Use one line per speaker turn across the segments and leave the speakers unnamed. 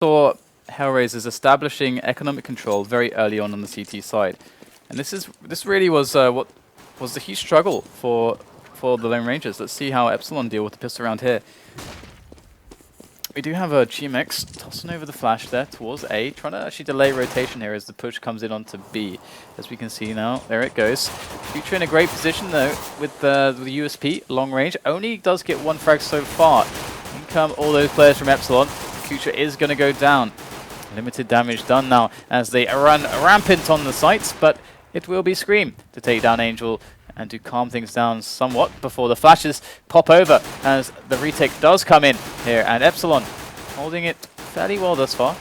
saw HellRaisers establishing economic control very early on the CT side, and this really was what was the huge struggle for the Lone Rangers. Let's see how Epsilon deal with the pistol round here. We do have a GMX tossing over the flash there towards A, trying to actually delay rotation here as the push comes in onto B. As we can see now, there it goes. Future in a great position though with the USP, long range. Only does get one frag so far. In come all those players from Epsilon. Future is going to go down. Limited damage done now as they run rampant on the sites, but it will be Scream to take down Angel and to calm things down somewhat before the flashes pop over as the retake does come in here, and Epsilon holding it fairly well thus far.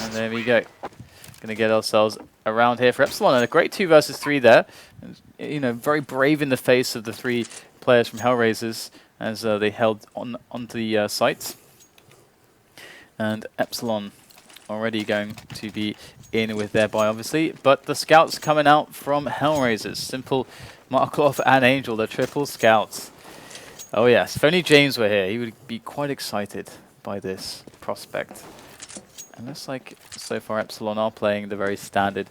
And there we go. Gonna get ourselves around here for Epsilon, and a great 2 versus 3 there. And, you know, very brave in the face of the 3 players from HellRaisers as they held onto the sites. And Epsilon already going to be in with their buy, obviously. But the scouts coming out from HellRaisers. Simple, Markov, and Angel, the triple scouts. Oh yes, if only James were here, he would be quite excited by this prospect. And looks like so far Epsilon are playing the very standard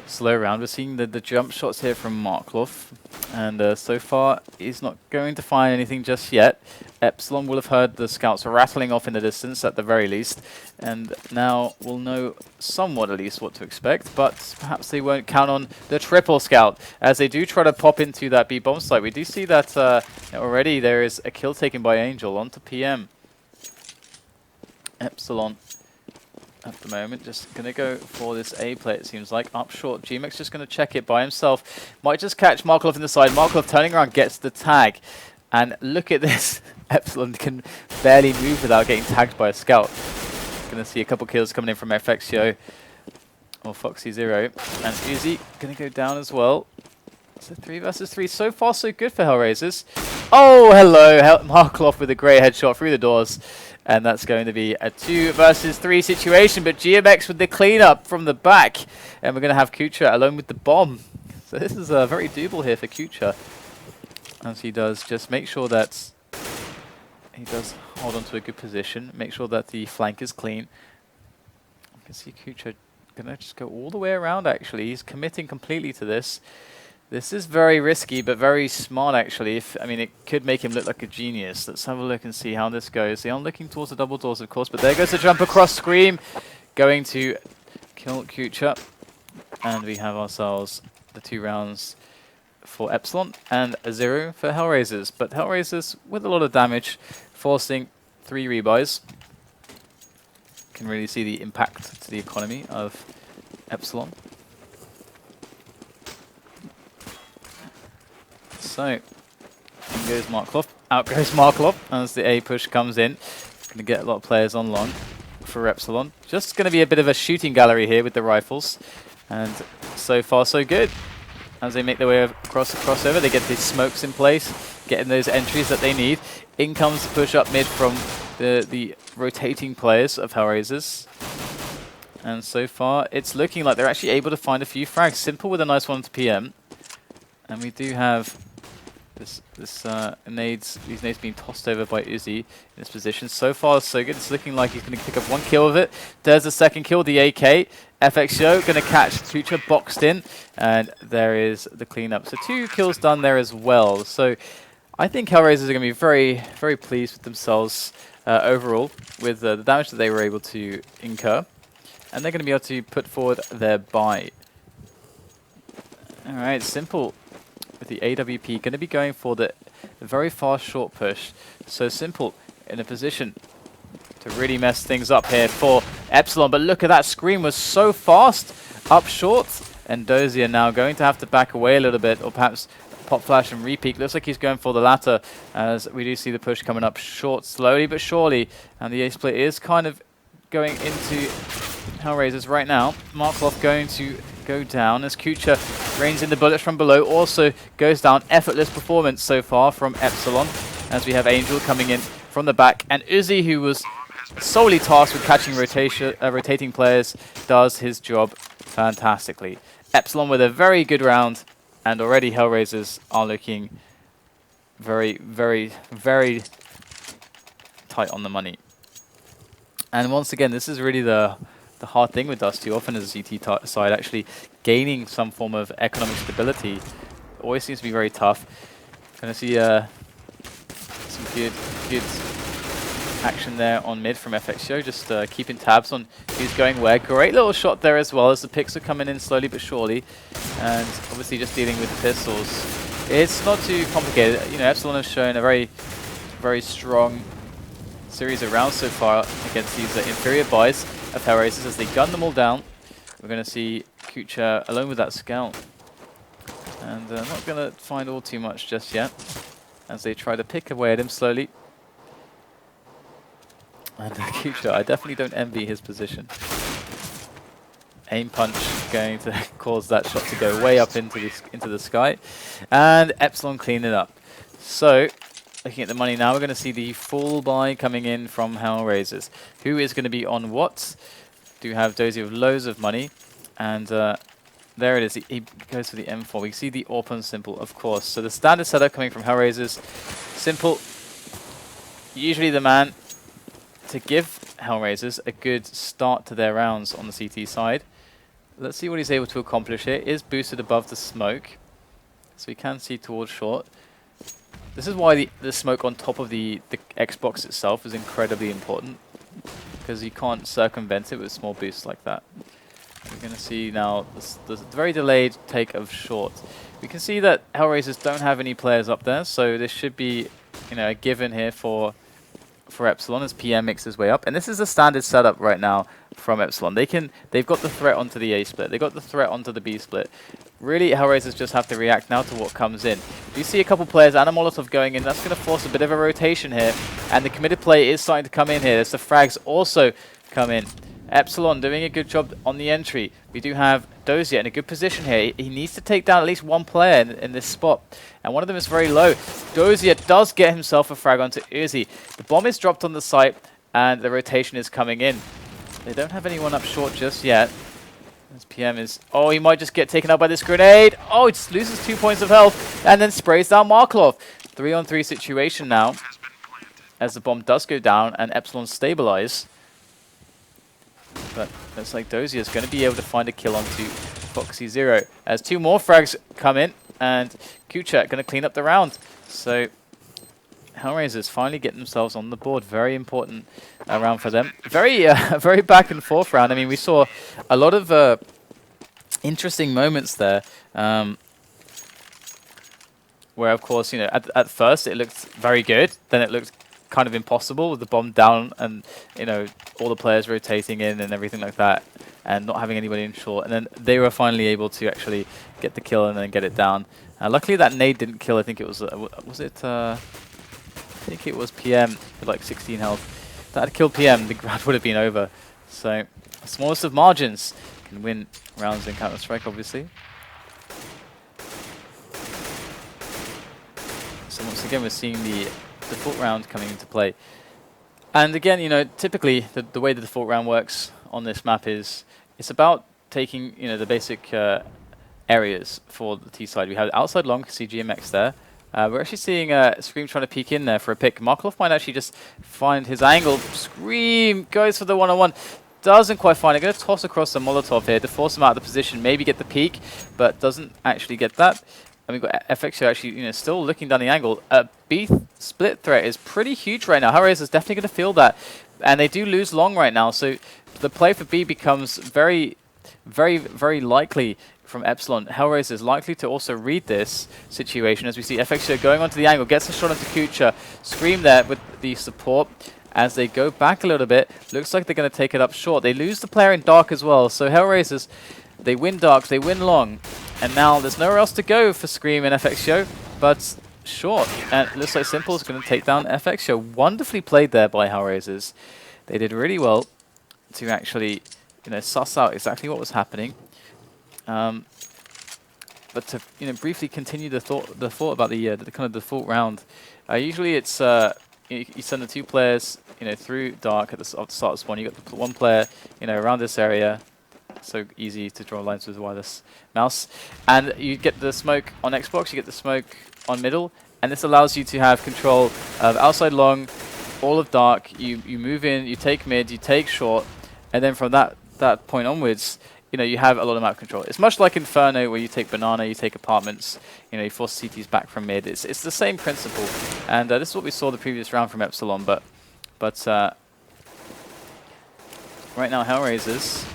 slow round. We're seeing the jump shots here from Markov, and so far he's not going to find anything just yet. Epsilon will have heard the scouts rattling off in the distance at the very least, and now we'll know somewhat at least what to expect, but perhaps they won't count on the triple scout as they do try to pop into that B bomb site. We do see that already there is a kill taken by Angel onto PM. Epsilon at the moment just going to go for this A play, it seems like. Up short, GMX just going to check it by himself. Might just catch Markov in the side. Markov turning around, gets the tag. And look at this. Epsilon can barely move without getting tagged by a scout. Going to see a couple kills coming in from FXO or Foxy Zero. And Uzi going to go down as well. So 3 versus 3. So far, so good for HellRaisers. Oh, hello. Markov with a great headshot through the doors. And that's going to be a 2 versus 3 situation. But GMX with the cleanup from the back. And we're going to have Kucha alone with the bomb. So this is very doable here for Kucha. As he does just make sure that he does hold on to a good position. Make sure that the flank is clean. You can see Kucha going to just go all the way around, actually. He's committing completely to this. This is very risky, but very smart, actually. I mean, it could make him look like a genius. Let's have a look and see how this goes. They are looking towards the double doors, of course, but there goes the jump across. Scream going to kill Kucha. And we have ourselves the 2 rounds for Epsilon and a 0 for HellRaisers. But HellRaisers with a lot of damage, forcing 3 rebuys. Can really see the impact to the economy of Epsilon. So, in goes Markov, out goes Markov as the A push comes in. Going to get a lot of players on long for Epsilon. Just going to be a bit of a shooting gallery here with the rifles. And so far so good. As they make their way across the crossover, they get these smokes in place, getting those entries that they need. In comes the push up mid from the rotating players of HellRaisers. And so far, it's looking like they're actually able to find a few frags. Simple with a nice one to PM. And we do have these nades being tossed over by Uzi in this position. So far, so good. It's looking like he's going to pick up 1 kill with it. There's the second kill, the AK. FXO going to catch Future boxed in, and there is the cleanup. So 2 kills done there as well. So I think HellRaisers are going to be very, very pleased with themselves overall with the damage that they were able to incur, and they're going to be able to put forward their buy. All right, Simple with the AWP going to be going for the very fast short push. So Simple in a position to really mess things up here for Epsilon. But look at that, Scream was so fast up short. And Dozier now going to have to back away a little bit, or perhaps pop flash and repeat. Looks like he's going for the latter as we do see the push coming up short, slowly but surely. And the A split is kind of going into HellRaisers right now. Markov going to go down as Kucha rains in the bullets from below. Also goes down. Effortless performance so far from Epsilon as we have Angel coming in from the back. And Uzi, who was solely tasked with catching rotating players, does his job fantastically. Epsilon with a very good round, and already HellRaisers are looking very, very, very tight on the money. And once again, this is really the hard thing with Dust too often as a CT side, actually gaining some form of economic stability always seems to be very tough. Gonna see some good action there on mid from FXO, just keeping tabs on who's going where. Great little shot there as well as the picks are coming in slowly but surely, and obviously just dealing with the pistols. It's not too complicated. You know, Epsilon have shown a very strong series of rounds so far against these inferior buys of HellRaisers as they gun them all down. We're going to see Kucha alone with that scout, and not going to find all too much just yet as they try to pick away at him slowly. And Kucha, I definitely don't envy his position. Aim punch going to cause that shot to go way up into the sky, and Epsilon clean it up. So, looking at the money now, we're going to see the full buy coming in from HellRaisers. Who is going to be on what? Do have Dozy with loads of money, and there it is. He goes for the M4. We see the open simple, of course. So the standard setup coming from HellRaisers, simple. Usually the man to give HellRaisers a good start to their rounds on the CT side. Let's see what he's able to accomplish here. Is boosted above the smoke, so we can see towards short. This is why the smoke on top of the Xbox itself is incredibly important, because you can't circumvent it with small boosts like that. We're going to see now the very delayed take of short. We can see that HellRaisers don't have any players up there, so this should be, you know, a given here for Epsilon as PM makes his way up. And this is the standard setup right now from Epsilon. They've got the threat onto the A split. They've got the threat onto the B split. Really, HellRaisers just have to react now to what comes in. You see a couple players and a Molotov going in. That's going to force a bit of a rotation here. And the committed play is starting to come in here as the frags also come in. Epsilon doing a good job on the entry. We do have Dozier in a good position here. He needs to take down at least one player in this spot, and one of them is very low. Dozier does get himself a frag onto Uzi. The bomb is dropped on the site, and the rotation is coming in. They don't have anyone up short just yet. As PM is... Oh, he might just get taken out by this grenade. Oh, he just loses 2 points of health, and then sprays down Marklov. 3-on-3 situation now, as the bomb does go down, and Epsilon stabilize. But looks like Dozier is going to be able to find a kill onto Foxy Zero as 2 more frags come in, and Kucha going to clean up the round. So HellRaisers finally get themselves on the board. Very important round for them. Very back and forth round. I mean, we saw a lot of interesting moments there, where of course, you know, at first it looked very good, then it looked kind of impossible with the bomb down and, you know, all the players rotating in and everything like that, and not having anybody in short. And then they were finally able to actually get the kill and then get it down. Luckily that nade didn't kill. I think it was I think it was PM with like 16 health. If that had killed PM, the round would have been over. So smallest of margins can win rounds in Counter-Strike, obviously. So once again, we're seeing the default round coming into play. And again, you know, typically the way the default round works on this map is it's about taking, you know, the basic areas for the T side. We have outside long, see GMX there. We're actually seeing Scream trying to peek in there for a pick. Markov might actually just find his angle. Scream goes for the one-on-one. Doesn't quite find it. Going to toss across the Molotov here to force him out of the position. Maybe get the peek, but doesn't actually get that. And we've got FXO actually, you know, still looking down the angle. B split threat is pretty huge right now. HellRaisers is definitely going to feel that. And they do lose long right now. So the play for B becomes very likely from Epsilon. HellRaisers is likely to also read this situation as we see FXO going onto the angle, gets a shot onto Kucha. Scream there with the support as they go back a little bit. Looks like they're going to take it up short. They lose the player in dark as well. So HellRaisers, they win dark, they win long. And now there's nowhere else to go for Scream and FXO but short. And it looks like Simple is going to take down FXO. Wonderfully played there by HellRaisers. They did really well to actually, you know, suss out exactly what was happening. But to, you know, briefly continue the thought about the kind of default round. Usually it's you send the 2 players, you know, through dark at the start of the spawn. You got the 1 player, you know, around this area. So easy to draw lines with a wireless mouse. And you get the smoke on Xbox, you get the smoke on middle, and this allows you to have control of outside long, all of Dark, you move in, you take mid, you take short, and then from that point onwards, you know, you have a lot of map control. It's much like Inferno, where you take Banana, you take Apartments, you know, you force CTs back from mid. It's the same principle, and this is what we saw the previous round from Epsilon, but right now HellRaisers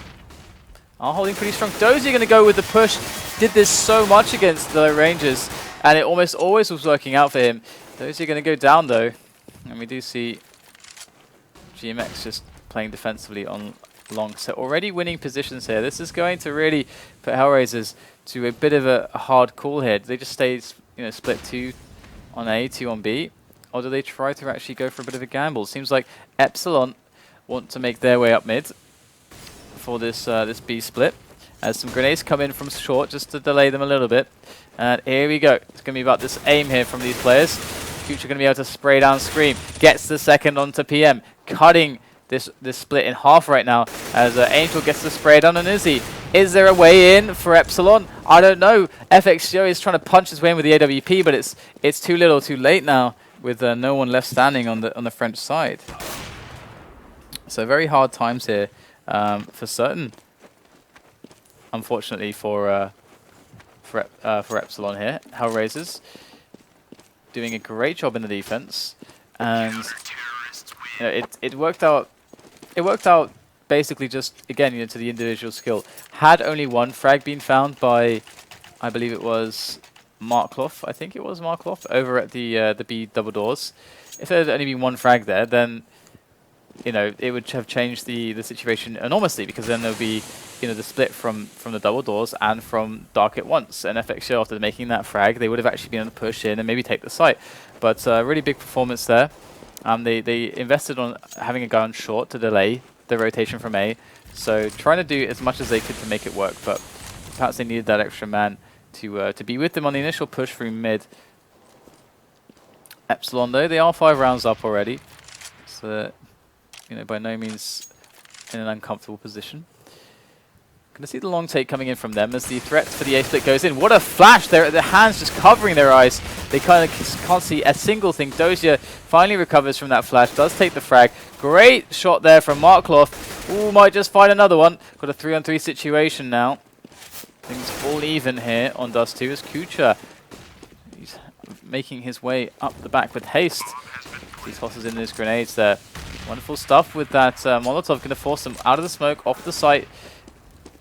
are holding pretty strong. Dozy going to go with the push. Did this so much against the Rangers, and it almost always was working out for him. Dozy going to go down though, and we do see GMX just playing defensively on long. So already winning positions here. This is going to really put HellRaisers to a bit of a hard call here. Do they just stay, you know, split 2 on A, 2 on B, or do they try to actually go for a bit of a gamble? Seems like Epsilon want to make their way up mid for this this B split, as some grenades come in from short just to delay them a little bit. And here we go. It's going to be about this aim here from these players. Future going to be able to spray down Scream. Gets the second onto PM, cutting this split in half right now, as Angel gets the spray down on Izzy. Is there a way in for Epsilon? I don't know. FXGO is trying to punch his way in with the AWP, but it's too little too late now, with no one left standing on the French side. So very hard times here for certain. Unfortunately for Epsilon here. HellRaisers doing a great job in the defense, and you know, it worked out. It worked out basically just again, you know, to the individual skill. Had only one frag been found by, I believe it was Markloff. I think it was Markloff over at the B double doors. If there had only been one frag there, then you know, it would have changed the situation enormously, because then there would be, you know, the split from the double doors and from Dark at once. And FXGO, after making that frag, they would have actually been able to push in and maybe take the site. But really big performance there. They invested on having a guy on short to delay the rotation from A. So trying to do as much as they could to make it work, but perhaps they needed that extra man to be with them on the initial push through mid. Epsilon, though, they are 5 rounds up already. So, you know, by no means in an uncomfortable position. Gonna see the long take coming in from them as the threat for the A split goes in. What a flash! Their hands just covering their eyes. They kind of can't see a single thing. Dozier finally recovers from that flash, does take the frag. Great shot there from Markloff. Ooh, might just find another one. Got a 3-on-3 situation now. Things all even here on Dust 2 as Kucha, he's making his way up the back with haste. He tosses in his grenades there. Wonderful stuff with that Molotov, going to force them out of the smoke, off the site.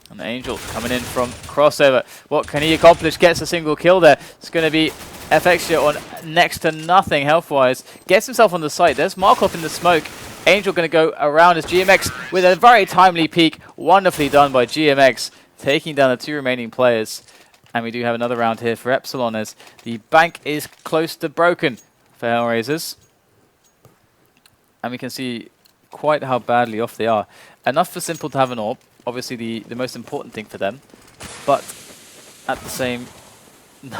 And the Angel coming in from crossover. What can he accomplish? Gets a single kill there. It's going to be FXGO on next to nothing health-wise. Gets himself on the site. There's Markov in the smoke. Angel going to go around as GMX with a very timely peek. Wonderfully done by GMX, taking down the 2 remaining players. And we do have another round here for Epsilon, as the bank is close to broken for HellRaisers. And we can see quite how badly off they are. Enough for Simple to have an AWP, obviously the most important thing for them. But at the same,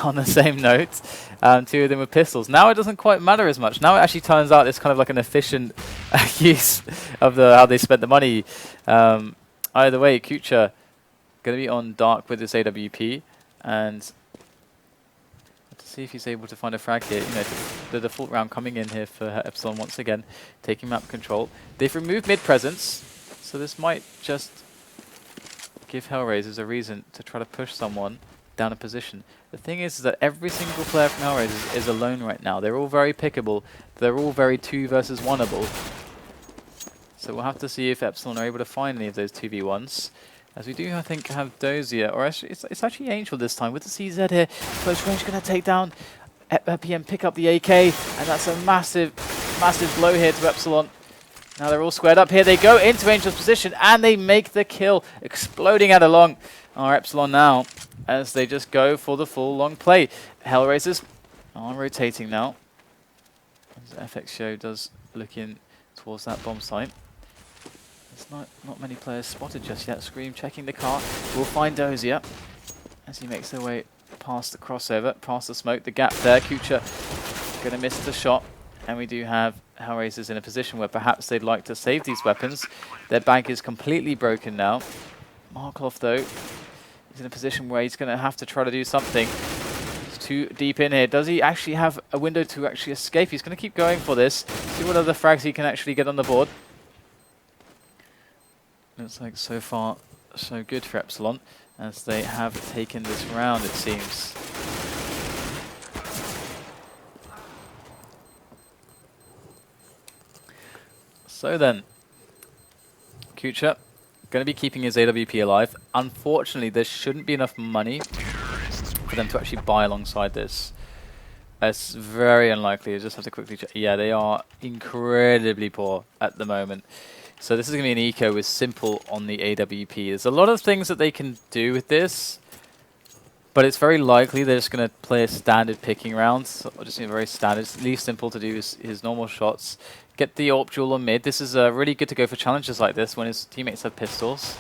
on the same note, 2 of them with pistols. Now it doesn't quite matter as much. Now it actually turns out it's kind of like an efficient use of how they spent the money. Either way, Kucha going to be on Dark with this AWP, and see if he's able to find a frag here. You know, the default round coming in here for Epsilon once again, taking map control. They've removed mid presence, so this might just give HellRaisers a reason to try to push someone down a position. The thing is that every single player from HellRaisers is alone right now. They're all very pickable. They're all very 2 versus 1-able. So we'll have to see if Epsilon are able to find any of those 2v1s. As we do, I think, have Dozier, or actually, it's actually Angel this time with the CZ here. Close range going to take down PM, pick up the AK, and that's a massive, massive blow here to Epsilon. Now they're all squared up. Here they go into Angel's position, and they make the kill, exploding out along our Epsilon now, as they just go for the full long play. HellRaisers are rotating now, as FXGO does look in towards that bomb site. There's not many players spotted just yet. Scream checking the car. We'll find Dozier as he makes their way past the crossover, past the smoke, the gap there. Kucha going to miss the shot. And we do have HellRaisers in a position where perhaps they'd like to save these weapons. Their bank is completely broken now. Markloff, though, is in a position where he's going to have to try to do something. There's too deep in here. Does he actually have a window to actually escape? He's going to keep going for this. See what other frags he can actually get on the board. Looks like so far so good for Epsilon, as they have taken this round, it seems. So then, Kucha going to be keeping his AWP alive. Unfortunately, there shouldn't be enough money for them to actually buy alongside this. It's very unlikely. I just have to quickly check. Yeah, they are incredibly poor at the moment. So this is going to be an eco with Simple on the AWP. There's a lot of things that they can do with this, but it's very likely they're just going to play a standard picking round. So just very standard. Leave Simple to do his normal shots. Get the AWP duel on mid. This is really good to go for challenges like this when his teammates have pistols.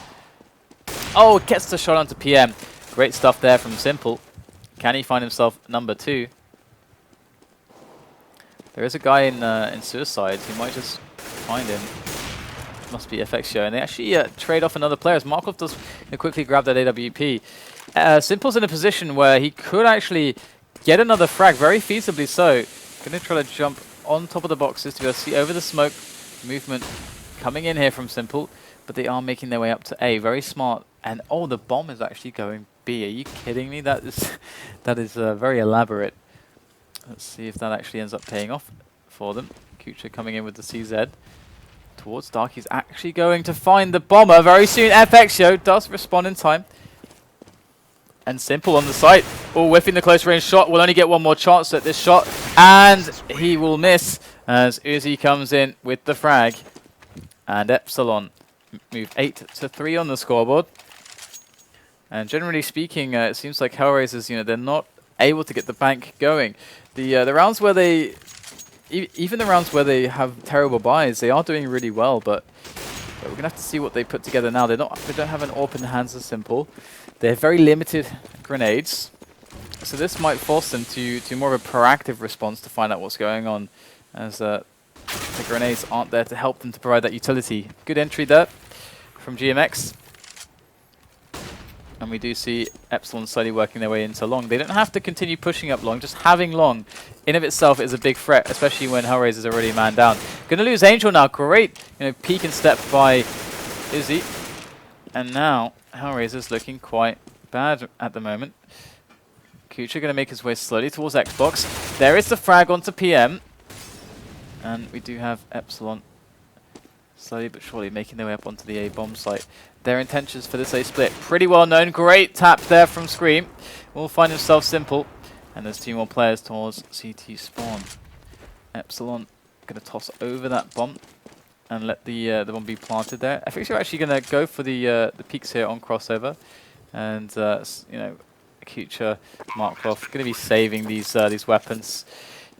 Oh, gets the shot onto PM. Great stuff there from Simple. Can he find himself number 2? There is a guy in Suicide. He might just find him. Must be FX Show. And they actually trade off another player as Markov does quickly grab that AWP. Simple's in a position where he could actually get another frag, very feasibly so. Going to try to jump on top of the boxes to be able to see over the smoke movement coming in here from Simple, but they are making their way up to A. Very smart. And oh, the bomb is actually going B. Are you kidding me? That is very elaborate. Let's see if that actually ends up paying off for them. Kucha coming in with the CZ towards Dark. He's actually going to find the bomber very soon. FX Show does respond in time. And Simple on the site. Oh, whiffing the close range shot. Will only get one more chance at this shot. And he will miss as Uzi comes in with the frag. And Epsilon move 8-3 on the scoreboard. And generally speaking, it seems like HellRaisers, they're not able to get the bank going. The rounds where they, even the rounds where they have terrible buys, they are doing really well. But we're gonna have to see what they put together now. They don't have an AWP in the hands of Simple. They have very limited grenades, so this might force them to more of a proactive response to find out what's going on, as the grenades aren't there to help them to provide that utility. Good entry there from GMX. And we do see Epsilon slowly working their way into long. They don't have to continue pushing up long. Just having long in of itself is a big threat, especially when HellRaisers are already man down. Going to lose Angel now. Great, peek and step by Izzy. And now HellRaisers looking quite bad at the moment. Kucha going to make his way slowly towards Xbox. There is the frag onto PM. And we do have Epsilon slowly but surely making their way up onto the A bomb site. Their intentions for this A split pretty well known. Great tap there from Scream. Will find himself Simple. And there's 2 more players towards CT spawn. Epsilon going to toss over that bomb and let the bomb be planted there. I think you're actually going to go for the peaks here on crossover. And, Kucha, Markov going to be saving these weapons.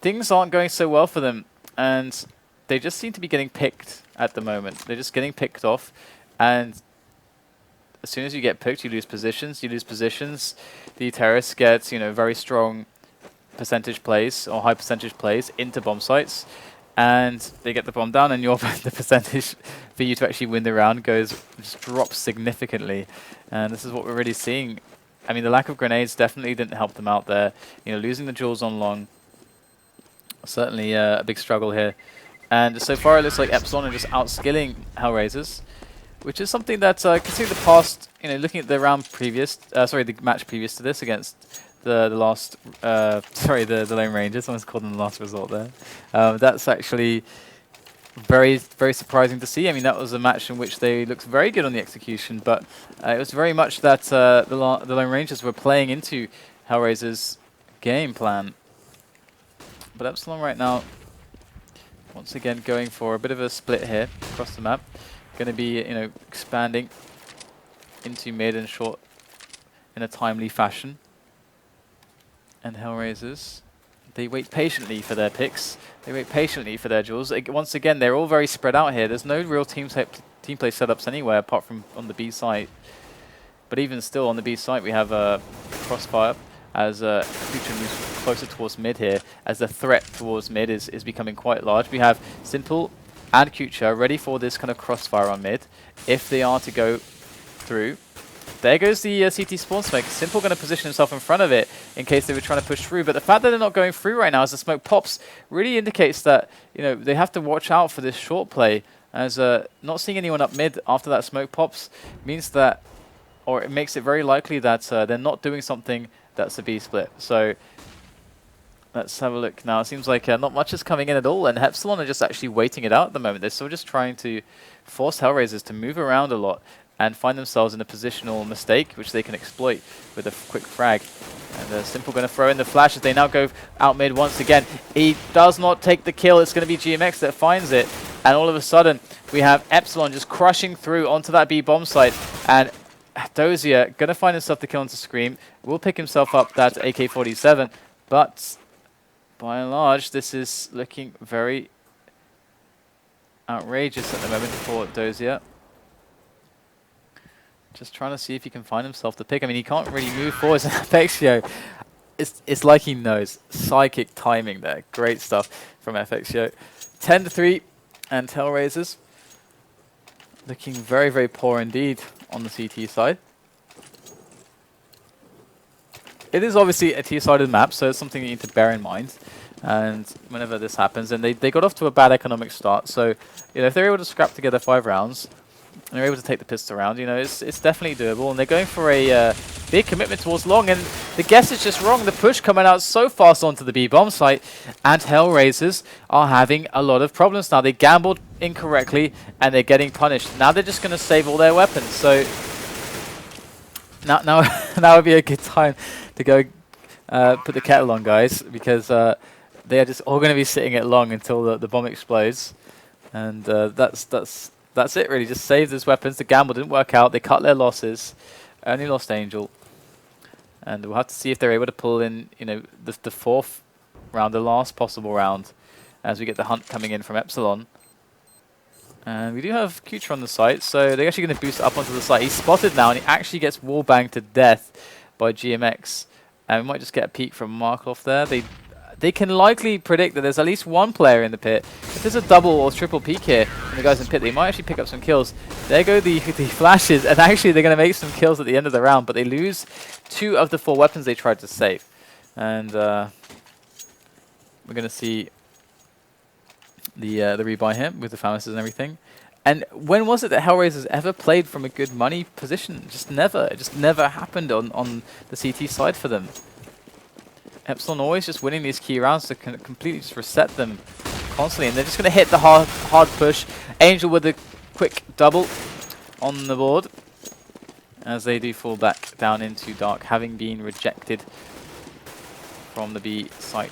Things aren't going so well for them. And they just seem to be getting picked at the moment. They're just getting picked off. And as soon as you get picked, you lose positions. You lose positions. The terrorists get, very strong percentage plays or high percentage plays into bomb sites. And they get the bomb down, and the percentage for you to actually win the round just drops significantly. And this is what we're really seeing. I mean, the lack of grenades definitely didn't help them out there. Losing the jewels on long, certainly a big struggle here. And so far, it looks like Epsilon are just outskilling HellRaisers, which is something that, considering the past, looking at the the match previous to this against the Lone Rangers, someone's called them the last resort there. That's actually very, very surprising to see. I mean, that was a match in which they looked very good on the execution, but it was very much that the Lone Rangers were playing into HellRaisers' game plan. But Epsilon right now, once again, going for a bit of a split here across the map. Going to be, expanding into mid and short in a timely fashion. And HellRaisers, they wait patiently for their picks. They wait patiently for their jewels. Once again, they're all very spread out here. There's no real team play setups anywhere apart from on the B site. But even still, on the B site, we have a crossfire as Kucha moves closer towards mid here, as the threat towards mid is becoming quite large. We have Simple and Kucha ready for this kind of crossfire on mid. If they are to go through, There goes the CT spawn smoke. Simple going to position himself in front of it in case they were trying to push through. But the fact that they're not going through right now as the smoke pops really indicates that, you know, they have to watch out for this short play, as not seeing anyone up mid after that smoke pops means that, or it makes it very likely that they're not doing something that's a B split. So let's have a look now. It seems like not much is coming in at all, and Epsilon are just actually waiting it out at the moment. They're still just trying to force HellRaisers to move around a lot and find themselves in a positional mistake, which they can exploit with a quick frag. And Simple going to throw in the flash as they now go out mid once again. He does not take the kill. It's going to be GMX that finds it. And all of a sudden, we have Epsilon just crushing through onto that B bomb site. And Dozier going to find himself the kill onto Scream. Will pick himself up that AK-47. But by and large, this is looking very outrageous at the moment for Dozier. Just trying to see if he can find himself the pick. I mean, he can't really move forwards. FXio, it's like he knows. Psychic timing there. Great stuff from FXio. 10-3, and HellRaisers looking very, very poor indeed on the CT side. It is obviously a two-sided map, so it's something you need to bear in mind. And whenever this happens, and they got off to a bad economic start, so you know, if they're able to scrap together 5 rounds, and they're able to take the pistol round, you know, it's definitely doable. And they're going for a big commitment towards long, and the guess is just wrong. The push coming out so fast onto the B bomb site, and HellRaisers are having a lot of problems now. They gambled incorrectly, and they're getting punished. Now they're just going to save all their weapons. So now would be a good time to go put the kettle on, guys, because they are just all going to be sitting at long until the bomb explodes, and that's it really. Just save those weapons. The gamble didn't work out. They cut their losses. Only lost Angel. And we'll have to see if they're able to pull in, you know, the 4th round, the last possible round, as we get the hunt coming in from Epsilon. And we do have Kutra on the site, so they're actually going to boost up onto the site. He's spotted now, and he actually gets wallbanged to death by GMX. And we might just get a peek from Markov there. They can likely predict that there's at least one player in the pit. If there's a double or triple peek here, and the guys in the pit, they might actually pick up some kills. There go the flashes, and actually they're going to make some kills at the end of the round, but they lose 2 of the 4 weapons they tried to save. And we're going to see the rebuy here with the Pharmacists and everything. And when was it that HellRaisers ever played from a good money position? Just never. It just never happened on the CT side for them. Epsilon always just winning these key rounds to completely just reset them constantly, and they're just going to hit the hard push. Angel with a quick double on the board as they do fall back down into Dark, having been rejected from the B site.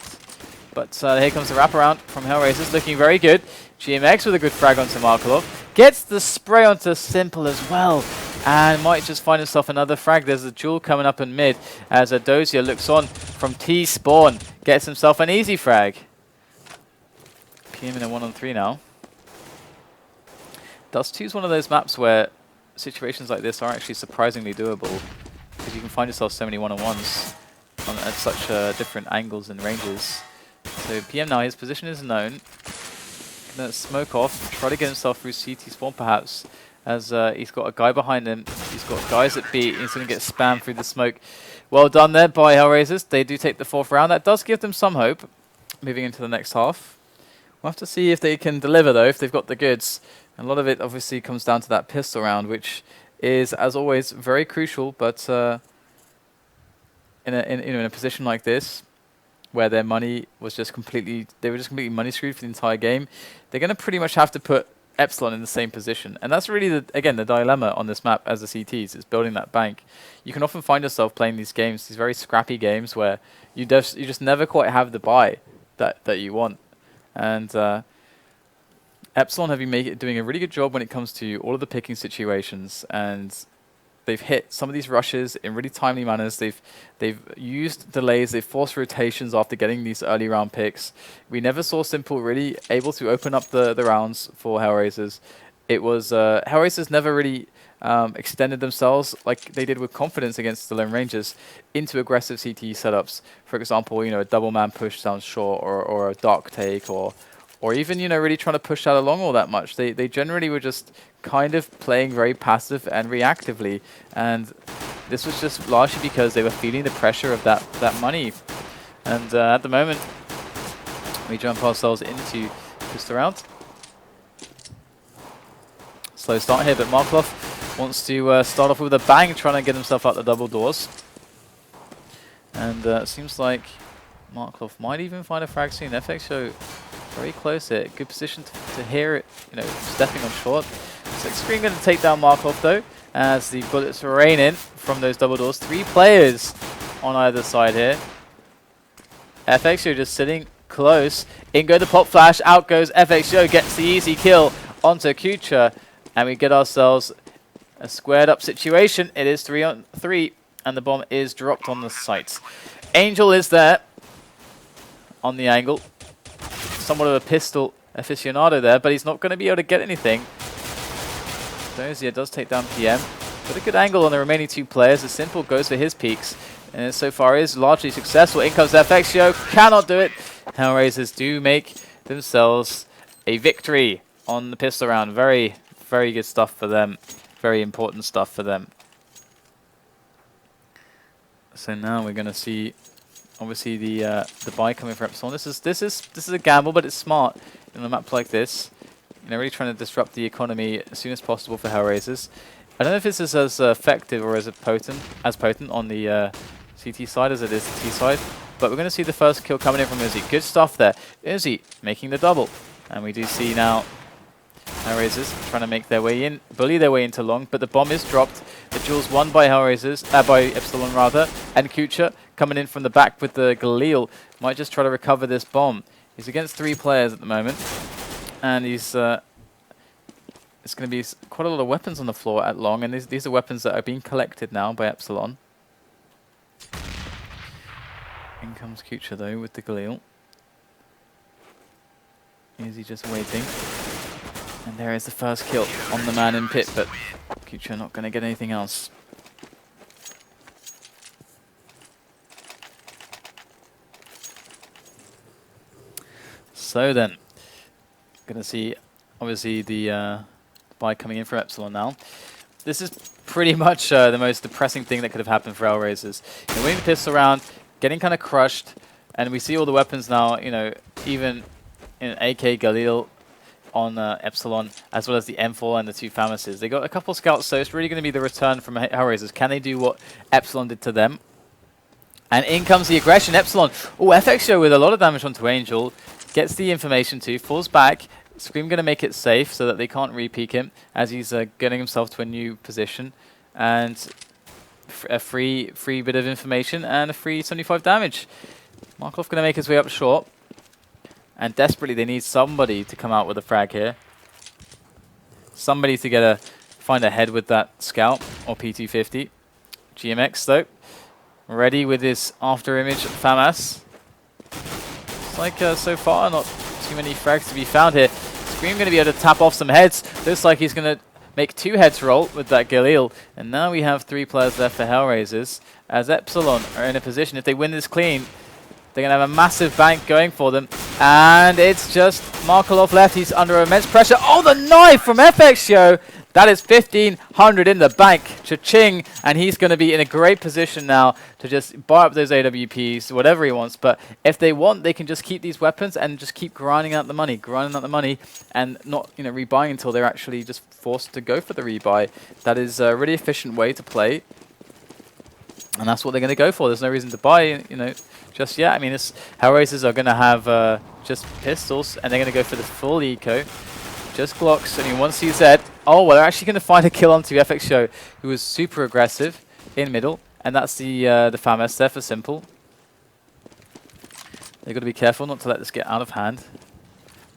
But here comes the wraparound from HellRaisers, looking very good. GMX with a good frag onto Markov. Gets the spray onto Simple as well, and might just find himself another frag. There's a duel coming up in mid as Dozier looks on from T-Spawn. Gets himself an easy frag. PM in a 1-on-3 now. Dust 2 is one of those maps where situations like this are actually surprisingly doable, because you can find yourself so many 1-on-1s at such different angles and ranges. So PM now, his position is known. Gonna smoke off, try to get himself through CT spawn perhaps, as he's got a guy behind him. He's got guys at B, he's going to get spammed through the smoke. Well done there by HellRaisers. They do take the 4th round. That does give them some hope moving into the next half. We'll have to see if they can deliver though, if they've got the goods. And a lot of it obviously comes down to that pistol round, which is, as always, very crucial. But in a position like this, where their money was just completely, they were just completely money screwed for the entire game, they're going to pretty much have to put Epsilon in the same position. And that's really, again, the dilemma on this map as the CTs, is building that bank. You can often find yourself playing these games, these very scrappy games, where you just never quite have the buy that you want. And Epsilon have been doing a really good job when it comes to all of the picking situations, and they've hit some of these rushes in really timely manners. They've used delays. They've forced rotations after getting these early round picks. We never saw Simple really able to open up the rounds for HellRaisers. It was HellRaisers never really extended themselves like they did with confidence against the Lone Rangers into aggressive CT setups. For example, you know, a double man push sounds short, or a dark take, or or even, you know, really trying to push that along all that much. They generally were just kind of playing very passive and reactively, and this was just largely because they were feeling the pressure of that money. And at the moment, we jump ourselves into pistol round. Slow start here, but Markov wants to start off with a bang, trying to get himself out the double doors. And it seems like Markov might even find a frag soon. FXO very close here. Good position to hear it, you know, stepping on short. So Scream going to take down Markov though, as the bullets rain in from those double doors. 3 players on either side here. FXO just sitting close. In go the pop flash. Out goes FXO. Gets the easy kill onto Kucha. And we get ourselves a squared up situation. It is 3 on 3. And the bomb is dropped on the site. Angel is there on the angle. Somewhat of a pistol aficionado there, but he's not going to be able to get anything. Dozier does take down PM. Got a good angle on the remaining 2 players. As Simple goes for his peaks. And so far is largely successful. In comes FXO. Cannot do it. HellRaisers do make themselves a victory on the pistol round. Very, very good stuff for them. Very important stuff for them. So now we're going to see, obviously, the buy coming for Epsilon. This is a gamble, but it's smart in a map like this. You know, really trying to disrupt the economy as soon as possible for HellRaisers. I don't know if this is as effective or as potent on the CT side as it is the T side, but we're going to see the first kill coming in from Uzi. Good stuff there. Uzi making the double, and we do see now HellRaisers trying to make their way in, bully their way into long, but the bomb is dropped. The duel's won by HellRaisers, by Epsilon rather, and Kucha coming in from the back with the Galil. Might just try to recover this bomb. He's against 3 players at the moment, and he's it's going to be quite a lot of weapons on the floor at long, and these are weapons that are being collected now by Epsilon. In comes Kucha though with the Galil. Is he just waiting? And there is the first kill on the man in pit, but Kucha not going to get anything else. So then, going to see obviously the buy coming in for Epsilon now. This is pretty much the most depressing thing that could have happened for HellRaisers. You know, winning the pistol round, getting kind of crushed, and we see all the weapons now, you know, even in AK Galil on Epsilon, as well as the M4 and the 2 Famouses. They got a couple scouts, so it's really going to be the return from HellRaisers. Can they do what Epsilon did to them? And in comes the aggression. Epsilon, oh, FXO with a lot of damage onto Angel, gets the information too, falls back. Scream going to make it safe so that they can't re-peek him as he's getting himself to a new position. And a free bit of information and a free 75 damage. Markov going to make his way up short. And desperately they need somebody to come out with a frag here. Somebody to find a head with that scout or P250. GMX though, ready with his after image FAMAS. It's like so far not too many frags to be found here. Scream going to be able to tap off some heads. Looks like he's going to make 2 heads roll with that Galil. And now we have 3 players left for HellRaisers, as Epsilon are in a position, if they win this clean, they're going to have a massive bank going for them. And it's just Markov left. He's under immense pressure. Oh, the knife from FXO! That is 1,500 in the bank. Cha-ching! And he's going to be in a great position now to just buy up those AWPs, whatever he wants. But if they want, they can just keep these weapons and just keep grinding out the money, and not, you know, rebuying until they're actually just forced to go for the rebuy. That is a really efficient way to play. And that's what they're going to go for. There's no reason to buy, you know, just yet. I mean, HellRaisers are going to have just pistols, and they're going to go for the full eco. Just Glocks, only 1 CZ. Oh, well, they're actually going to find a kill onto FXO, who was super aggressive in middle, and that's the FAMAS there for Simple. They've got to be careful not to let this get out of hand.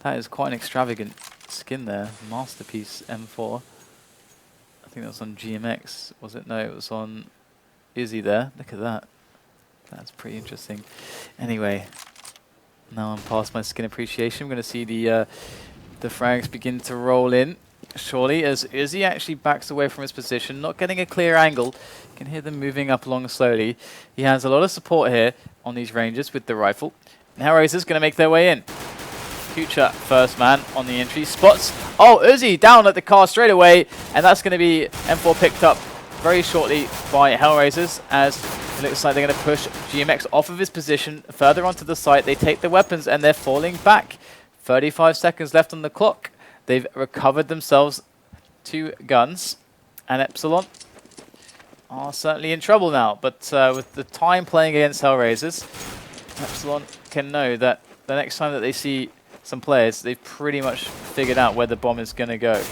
That is quite an extravagant skin there. Masterpiece M4. I think that was on GMX, was it? No, it was on Izzy there. Look at that. That's pretty interesting. Anyway, now I'm past my skin appreciation. I'm going to see the frags begin to roll in shortly as Izzy actually backs away from his position, not getting a clear angle. You can hear them moving up along slowly. He has a lot of support here on these ranges with the rifle. And HellRaisers going to make their way in. future first man on the entry. Spots, oh, Uzi down at the car straight away, and that's going to be M4 picked up very shortly by HellRaisers, as it looks like they're going to push GMX off of his position further onto the site. They take the weapons and they're falling back. 35 seconds left on the clock. They've recovered themselves 2 guns, and Epsilon are certainly in trouble now. But with the time playing against HellRaisers, Epsilon can know that the next time that they see some players, they've pretty much figured out where the bomb is going to go.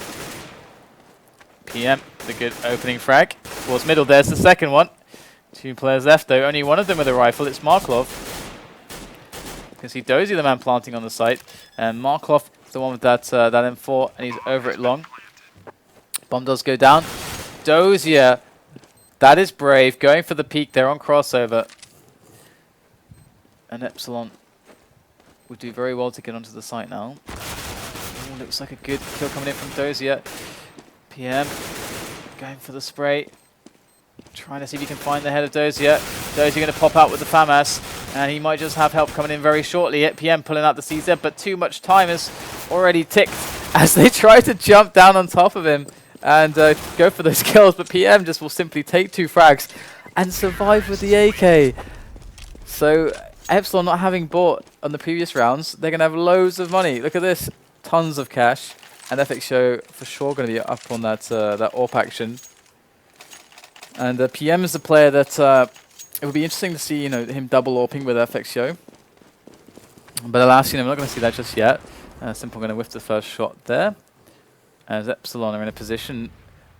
PM, the good opening frag. Towards middle, there's the second one. 2 players left though, only one of them with a rifle, it's Marklov. You can see Dozier, the man planting on the site, and Marklov is the one with that M4, and he's over it long. Bomb does go down. Dozier, that is brave, going for the peak there on crossover. And Epsilon would do very well to get onto the site now. Ooh, looks like a good kill coming in from Dozier. PM going for the spray. Trying to see if he can find the head of Dozier. Dozier going to pop out with the FAMAS, and he might just have help coming in very shortly. PM pulling out the CZ, but too much time is already ticked as they try to jump down on top of him and go for those kills, but PM just will simply take 2 frags and survive with the AK. So Epsilon, not having bought on the previous rounds, they're going to have loads of money. Look at this, tons of cash, and FX Show for sure going to be up on that that AWP action. And PM is the player that it would be interesting to see, him double AWPing with FX Show. But alas, we're not going to see that just yet. Simple going to whiff the first shot there, as Epsilon are in a position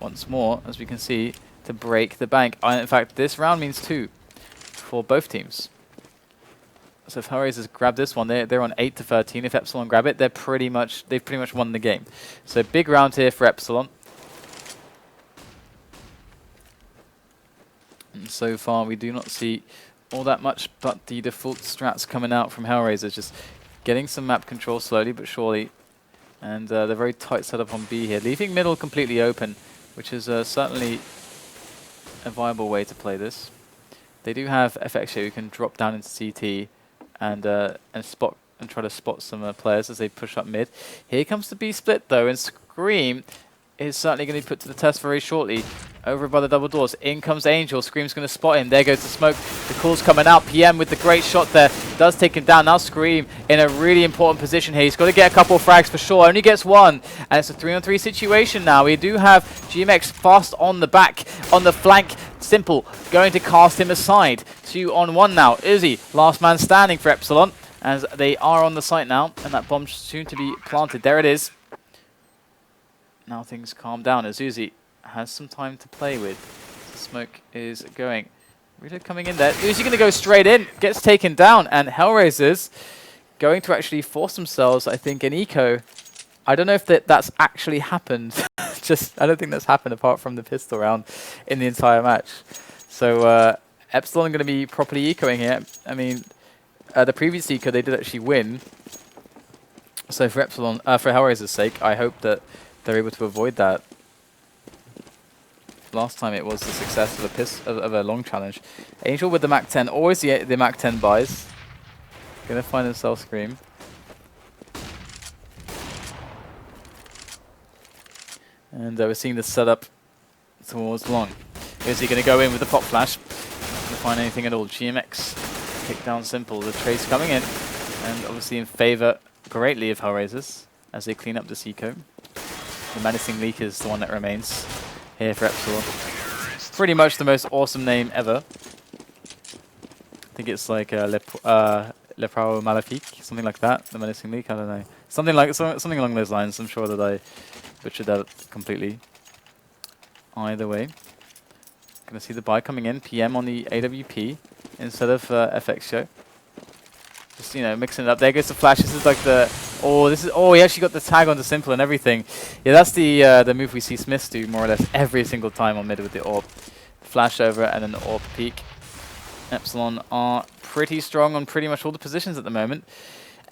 once more, as we can see, to break the bank. In fact, this round means 2 for both teams. So if HellRaisers grab this one, they're on 8 to 13. If Epsilon grab it, they've pretty much won the game. So big round here for Epsilon. And so far, we do not see all that much, but the default strats coming out from HellRaisers, just getting some map control slowly but surely. And they're very tight setup on B here, leaving middle completely open, which is certainly a viable way to play this. They do have FX here who can drop down into CT and try to spot some players as they push up mid. Here comes the B split though, and Scream is certainly going to be put to the test very shortly. Over by the double doors, in comes Angel. Scream's going to spot him. There goes the smoke. The call's coming out. PM with the great shot there. Does take him down. Now Scream in a really important position here. He's got to get a couple of frags for sure. Only gets 1. And it's a 3-on-3 situation now. We do have GMX fast on the back, on the flank. Simple going to cast him aside. 2-on-1 now. Uzi, last man standing for Epsilon, as they are on the site now. And that bomb's soon to be planted. There it is. Now things calm down as Uzi has some time to play with. The smoke is going. Reload coming in there. Uzi going to go straight in. Gets taken down. And HellRaisers going to actually force themselves, I think, an eco. I don't know if that's actually happened. I don't think that's happened apart from the pistol round in the entire match. So Epsilon are going to be properly ecoing here. I mean, the previous eco they did actually win. So for Epsilon, for HellRaisers' sake, I hope that they're able to avoid that. Last time it was the success of a long challenge. Angel with the Mac 10, always the Mac 10 buys. Gonna find himself Scream. And we're seeing the setup towards long. Is he gonna go in with the pop flash? Not gonna find anything at all. GMX kick down simple. The trace coming in, and obviously in favor greatly of HellRaisers as they clean up this eco. The menacing leak is the one that remains here for Epsilon. Pretty much the most awesome name ever. I think it's like Le Prao Maléfique, something like that. The menacing leak, I don't know. Something along those lines. I'm sure that I butchered that completely. Either way. Gonna see the buy coming in. PM on the AWP instead of FX Show. Just, mixing it up. There goes the flash. This is like the... Oh, he actually got the tag onto simple and everything. Yeah, that's the move we see Smiths do more or less every single time on mid with the AWP. Flash over and then the AWP peak. Epsilon are pretty strong on pretty much all the positions at the moment.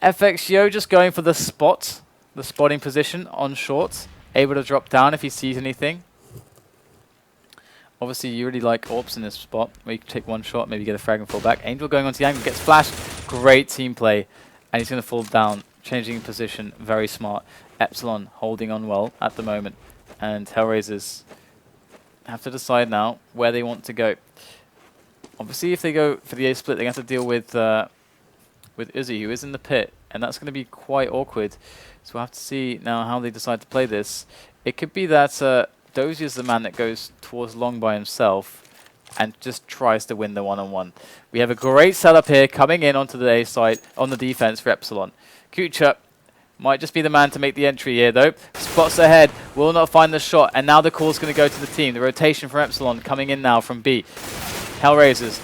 FX Yo just going for the spotting position on short. Able to drop down if he sees anything. Obviously, you really like AWPs in this spot, where you can take one shot, maybe get a frag and fall back. Angel going onto the angle, gets flashed. Great team play. And he's going to fall down changing position, very smart. Epsilon holding on well at the moment, and HellRaisers have to decide now where they want to go. Obviously, if they go for the A split, they have to deal with Uzi, who is in the pit, and that's going to be quite awkward. So we'll have to see now how they decide to play this. It could be that Dozier is the man that goes towards long by himself and just tries to win the one-on-one. We have a great setup here coming in onto the A side on the defense for Epsilon. Kucha might just be the man to make the entry here, though. Spots ahead, will not find the shot, and now the call's going to go to the team. The rotation from Epsilon coming in now from B. HellRaisers,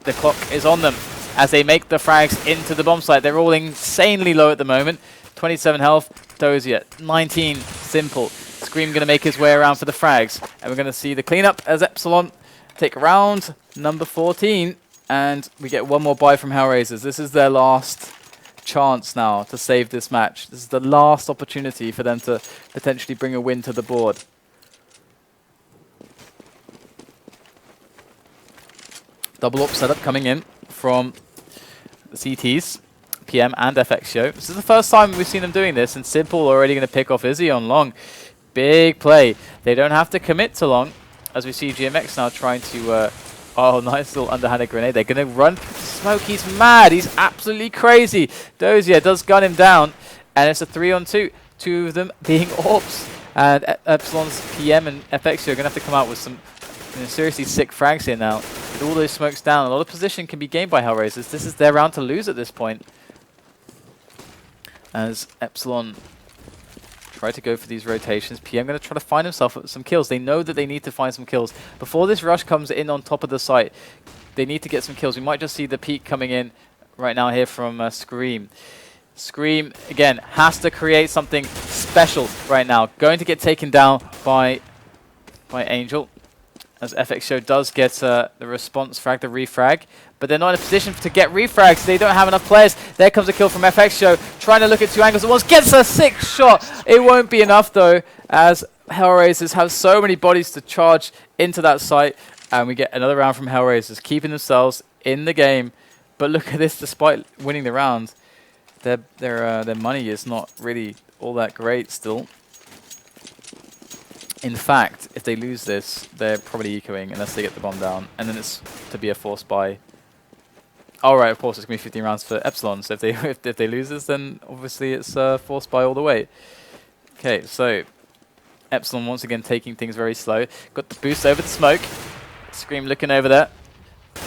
the clock is on them as they make the frags into the bomb site. They're all insanely low at the moment. 27 health, Dozier, 19, simple. Scream going to make his way around for the frags, and we're going to see the cleanup as Epsilon take round number 14, and we get one more buy from HellRaisers. This is their last chance now to save this match. This is the last opportunity for them to potentially bring a win to the board. Double up setup coming in from the CTs, PM and FX Show. This is the first time we've seen them doing this, and Simple already going to pick off Izzy on long. Big play. They don't have to commit to long, as we see GMX now trying to... oh, nice little underhanded grenade. They're going to run Smoke. He's mad. He's absolutely crazy. Dozier does gun him down, and it's a 3-on-2. Two of them being AWPs. And Epsilon's PM and FX Show are going to have to come out with some seriously sick frags here now. With all those smokes down, a lot of position can be gained by HellRaisers. This is their round to lose at this point, as Epsilon try to go for these rotations. PM going to try to find himself some kills. They know that they need to find some kills. Before this rush comes in on top of the site, they need to get some kills. We might just see the peak coming in right now here from Scream. Scream, again, has to create something special right now. Going to get taken down by Angel, as FX Show does get the response frag, the refrag. But they're not in a position to get refrags. They don't have enough players. There comes a kill from FX Show, trying to look at two angles at once. Gets a 6th shot. It won't be enough, though, as HellRaisers have so many bodies to charge into that site. And we get another round from HellRaisers, keeping themselves in the game. But look at this, despite winning the round, their money is not really all that great still. In fact, if they lose this, they're probably ecoing unless they get the bomb down. And then it's to be a forced buy. Alright, of course, it's going to be 15 rounds for Epsilon. So if they lose this, then obviously it's forced buy all the way. Okay, so Epsilon once again taking things very slow. Got the boost over the smoke. Scream looking over there.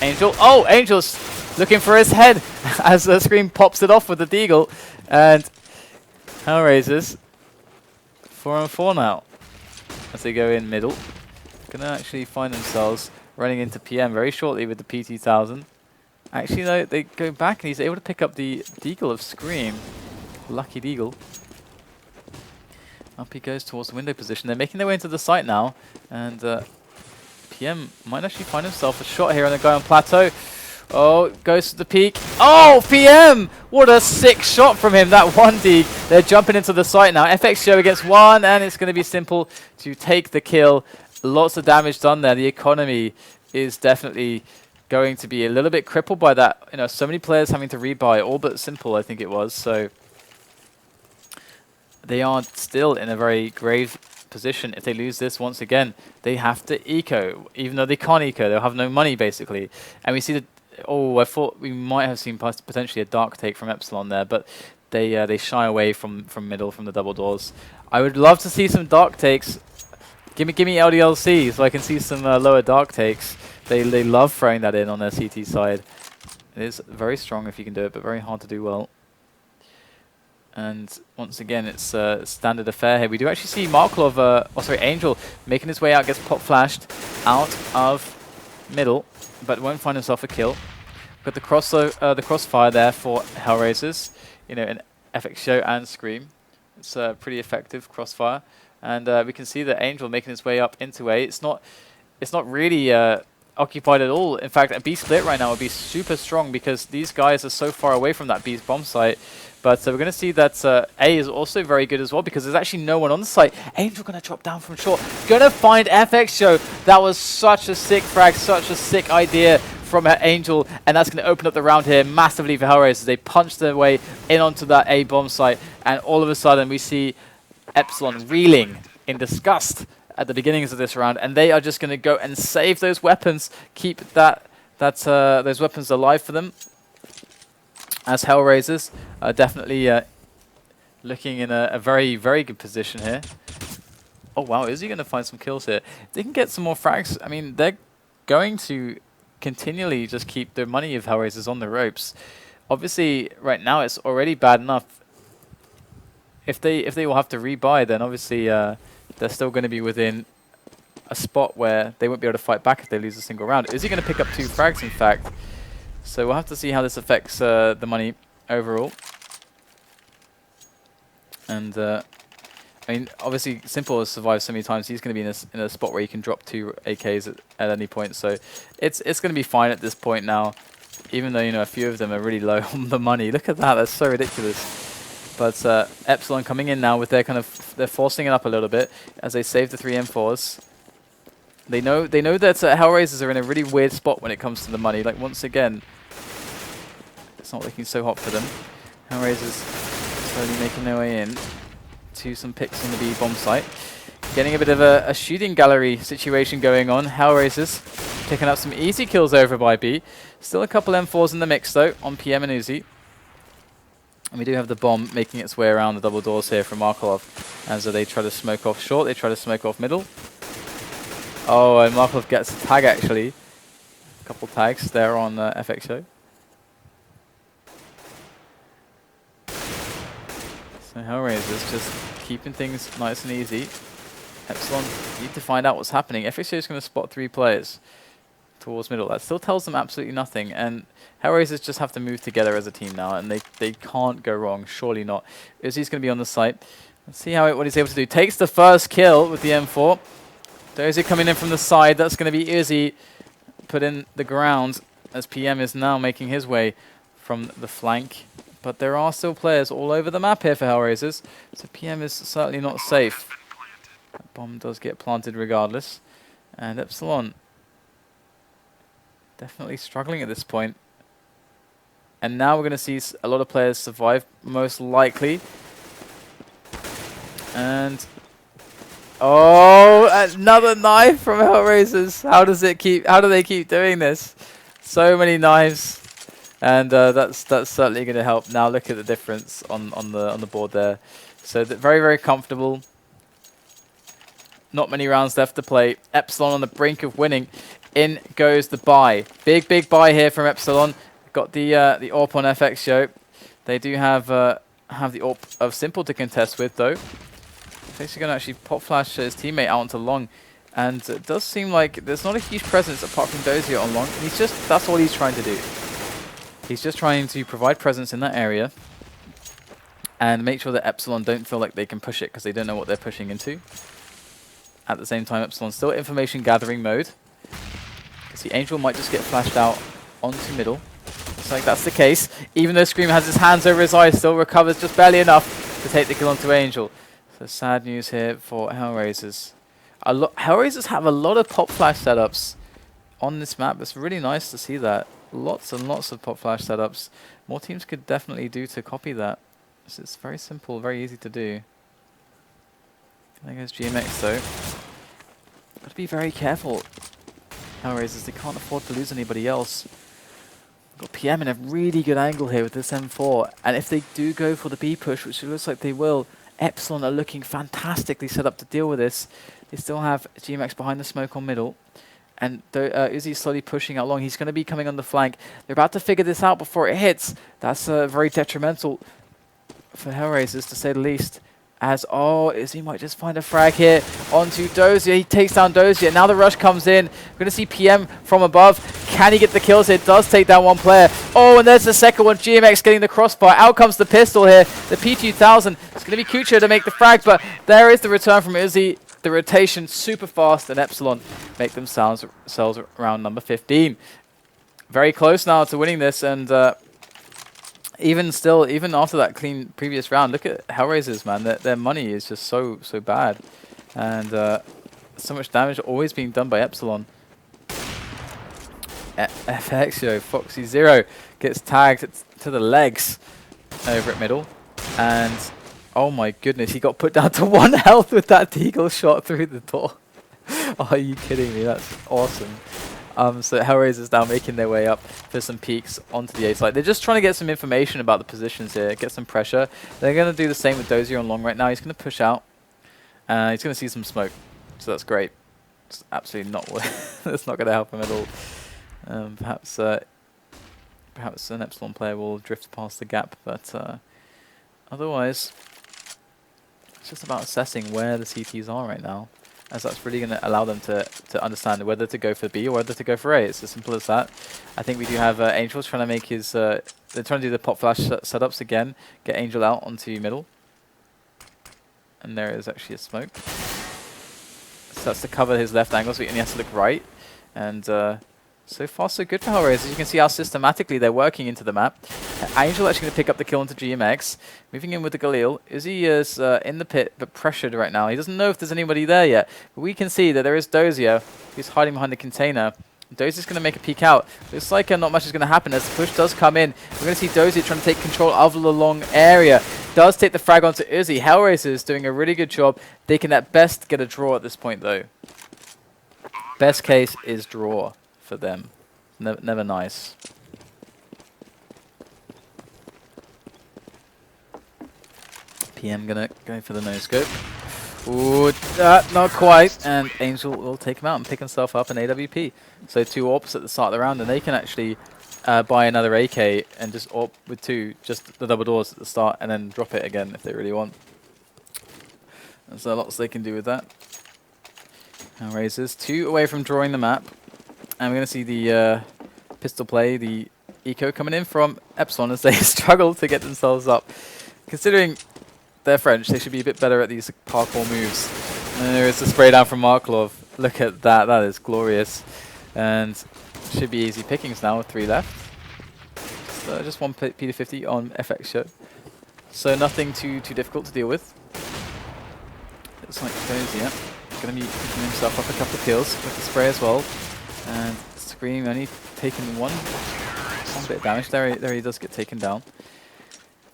Angel. Oh, Angel's looking for his head as Scream pops it off with the deagle. And HellRaisers 4-on-4 now as they go in middle. Going to actually find themselves running into PM very shortly with the PT-1000. Actually, no, they go back and he's able to pick up the deagle of Scream. Lucky deagle. Up he goes towards the window position. They're making their way into the site now. And PM might actually find himself a shot here on the guy on plateau. Oh, goes to the peak. Oh, PM! What a sick shot from him, that 1D. They're jumping into the site now. FX Show against 1, and it's going to be simple to take the kill. Lots of damage done there. The economy is definitely going to be a little bit crippled by that. You know, so many players having to rebuy, all but simple, I think it was. So they are still in a very grave position. If they lose this once again, they have to eco. Even though they can't eco, they'll have no money basically. And we see that. Oh, I thought we might have seen potentially a dark take from Epsilon there, but they shy away from middle, from the double doors. I would love to see some dark takes. Give me LDLC so I can see some lower dark takes. They love throwing that in on their CT side. It is very strong if you can do it, but very hard to do well. And once again, it's a standard affair here. We do actually see Angel making his way out, gets pop flashed out of middle, but won't find himself a kill. Got the crossfire there for HellRaisers, you know, an FX Show and Scream. It's a pretty effective crossfire, and we can see that Angel making his way up into A. It's not really occupied at all. In fact, a B split right now would be super strong because these guys are so far away from that B's bomb site. But we're going to see that A is also very good as well because there's actually no one on the site. Angel going to drop down from short. Going to find FX Show. That was such a sick frag, such a sick idea from Angel, and that's going to open up the round here massively for HellRaisers. They punch their way in onto that A bomb site, and all of a sudden we see Epsilon reeling in disgust at the beginnings of this round, and they are just going to go and save those weapons, keep those weapons alive for them. As HellRaisers are definitely looking in a very, very good position here. Oh wow, is he going to find some kills here? If they can get some more frags, I mean, they're going to continually just keep their money of HellRaisers on the ropes. Obviously, right now it's already bad enough. If they will have to rebuy, then obviously they're still going to be within a spot where they won't be able to fight back if they lose a single round. Is he going to pick up 2 frags, in fact? So we'll have to see how this affects the money overall. And I mean, obviously, Simple has survived so many times. He's going to be in a spot where he can drop 2 AKs at any point. So it's going to be fine at this point now, even though, you know, a few of them are really low on the money. Look at that. That's so ridiculous. But Epsilon coming in now with their they're forcing it up a little bit as they save the 3 M4s. They know that HellRaisers are in a really weird spot when it comes to the money. Like, once again, it's not looking so hot for them. HellRaisers slowly making their way in to some picks on the B bomb site. Getting a bit of a shooting gallery situation going on. HellRaisers picking up some easy kills over by B. Still a couple M4s in the mix though on PM and Uzi. And we do have the bomb making its way around the double doors here from Markov as they try to smoke off short, they try to smoke off middle. Oh, and Markov gets a tag actually. A couple tags there on FXO. So HellRaisers just keeping things nice and easy. Epsilon need to find out what's happening. FXO is going to spot 3 players towards middle. That still tells them absolutely nothing. And HellRaisers just have to move together as a team now, and they can't go wrong. Surely not. Uzi's going to be on the site. Let's see what he's able to do. Takes the first kill with the M4. Dozier coming in from the side. That's going to be Uzi put in the ground as PM is now making his way from the flank. But there are still players all over the map here for HellRaisers, so PM is certainly not safe. That bomb does get planted regardless. And Epsilon definitely struggling at this point. And now we're going to see a lot of players survive, most likely. And oh, another knife from HellRaisers. How do they keep doing this? So many knives. And that's certainly going to help. Now look at the difference on the board there. So very, very comfortable. Not many rounds left to play. Epsilon on the brink of winning. In goes the buy. Big buy here from Epsilon. Got the AWP on FXO. They do have the AWP of Simple to contest with though. He's going to actually pop flash his teammate out onto long. And it does seem like there's not a huge presence apart from Dozier on long. That's all he's trying to do. He's just trying to provide presence in that area and make sure that Epsilon don't feel like they can push it because they don't know what they're pushing into. At the same time, Epsilon's still information gathering mode. Because the Angel might just get flashed out onto middle. Looks like that's the case. Even though Scream has his hands over his eyes, still recovers just barely enough to take the kill onto Angel. So sad news here for HellRaisers. HellRaisers have a lot of pop flash setups on this map. It's really nice to see that. Lots and lots of pop flash setups. More teams could definitely do to copy that. So it's very simple, very easy to do. There goes GMX though. Got to be very careful. HellRaisers, they can't afford to lose anybody else. Got PM in a really good angle here with this M4. And if they do go for the B push, which it looks like they will, Epsilon are looking fantastically set up to deal with this. They still have GMX behind the smoke on middle. And Uzi's slowly pushing out long. He's going to be coming on the flank. They're about to figure this out before it hits. That's very detrimental for HellRaisers, to say the least. As, Uzi might just find a frag here onto Dozier. He takes down Dozier. Now the rush comes in. We're going to see PM from above. Can he get the kills here? Does take down one player. Oh, and there's the second one. GMX getting the crossfire. Out comes the pistol here. The P2000. It's going to be Kucha to make the frag, but there is the return from Uzi. The rotation super fast, and Epsilon make themselves round number 15. Very close now to winning this, and even after that clean previous round, look at HellRaisers, man. Their money is just so bad, and so much damage always being done by Epsilon. FX, Foxy Zero gets tagged to the legs over at middle. And oh my goodness, he got put down to 1 health with that deagle shot through the door. Are you kidding me? That's awesome. So HellRaisers now making their way up for some peeks onto the A side. They're just trying to get some information about the positions here, get some pressure. They're going to do the same with Dozier on long right now. He's going to push out. He's going to see some smoke. So that's great. It's absolutely not what that's not going to help him at all. Perhaps an Epsilon player will drift past the gap, but otherwise, it's just about assessing where the CTs are right now, as that's really going to allow them to understand whether to go for B or whether to go for A. It's as simple as that. I think we do have Angel's trying to make his... they're trying to do the pop flash setups again, get Angel out onto middle. And there is actually a smoke. So that's to cover his left angle, so he only has to look right. And so far so good for HellRaisers. You can see how systematically they're working into the map. Angel actually going to pick up the kill into GMX. Moving in with the Galil. Uzi is in the pit, but pressured right now. He doesn't know if there's anybody there yet. But we can see that there is Dozier, who's hiding behind the container. Dozier's going to make a peek out. Looks like not much is going to happen as the push does come in. We're going to see Dozier trying to take control of the long area. Does take the frag onto Uzi. HellRaisers doing a really good job. They can at best get a draw at this point though. Best case is draw for them. Never nice. PM gonna go for the no scope. Ooh, not quite. And Angel will take him out and pick himself up an AWP. So 2 AWPs at the start of the round, and they can actually buy another AK and just AWP with 2, just the double doors at the start, and then drop it again if they really want. There's lots they can do with that. HellRaisers 2 away from drawing the map. And we're going to see the pistol play, the eco coming in from Epsilon as they struggle to get themselves up. Considering they're French, they should be a bit better at these parkour moves. And there is the spray down from Marklov. Look at that, that is glorious. And should be easy pickings now with 3 left. So just 1 P250 on FX show. So nothing too difficult to deal with. Looks like Dozier going to be picking himself up a couple of kills with the spray as well. And Scream only taking one bit of damage. There he does get taken down.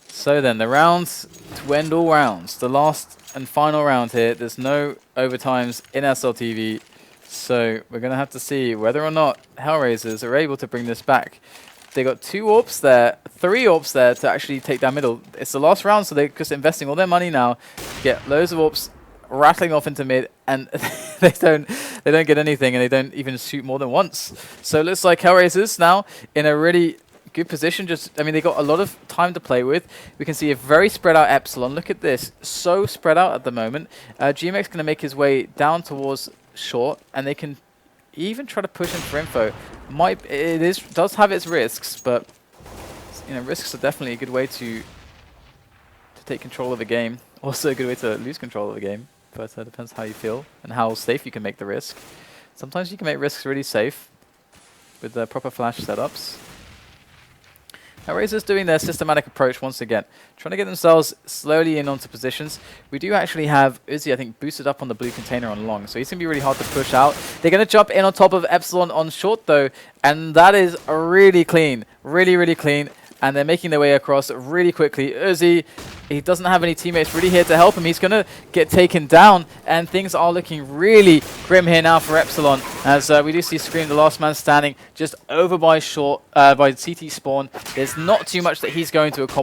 So then the rounds to end all rounds. The last and final round here. There's no overtimes in SLTV. So we're going to have to see whether or not HellRaisers are able to bring this back. They got 2 AWPs there, 3 AWPs there to actually take down middle. It's the last round, so they're just investing all their money now to get loads of AWPs rattling off into mid, and they don't get anything, and they don't even shoot more than once. So it looks like HellRaisers now in a really good position. I mean, they got a lot of time to play with. We can see a very spread out Epsilon. Look at this, so spread out at the moment. GMX going to make his way down towards short, and they can even try to push in for info. Does have its risks, but risks are definitely a good way to take control of a game. Also a good way to lose control of a game. But it depends how you feel and how safe you can make the risk. Sometimes you can make risks really safe with the proper flash setups. HellRaisers doing their systematic approach once again, trying to get themselves slowly in onto positions. We do actually have Uzi, I think, boosted up on the blue container on long, so he's going to be really hard to push out. They're going to jump in on top of Epsilon on short, though, and that is really clean, really clean. And they're making their way across really quickly. Uzi, he doesn't have any teammates really here to help him. He's going to get taken down, and things are looking really grim here now for Epsilon. As we do see Scream, the last man standing, just over by short, by CT spawn. There's not too much that he's going to accomplish.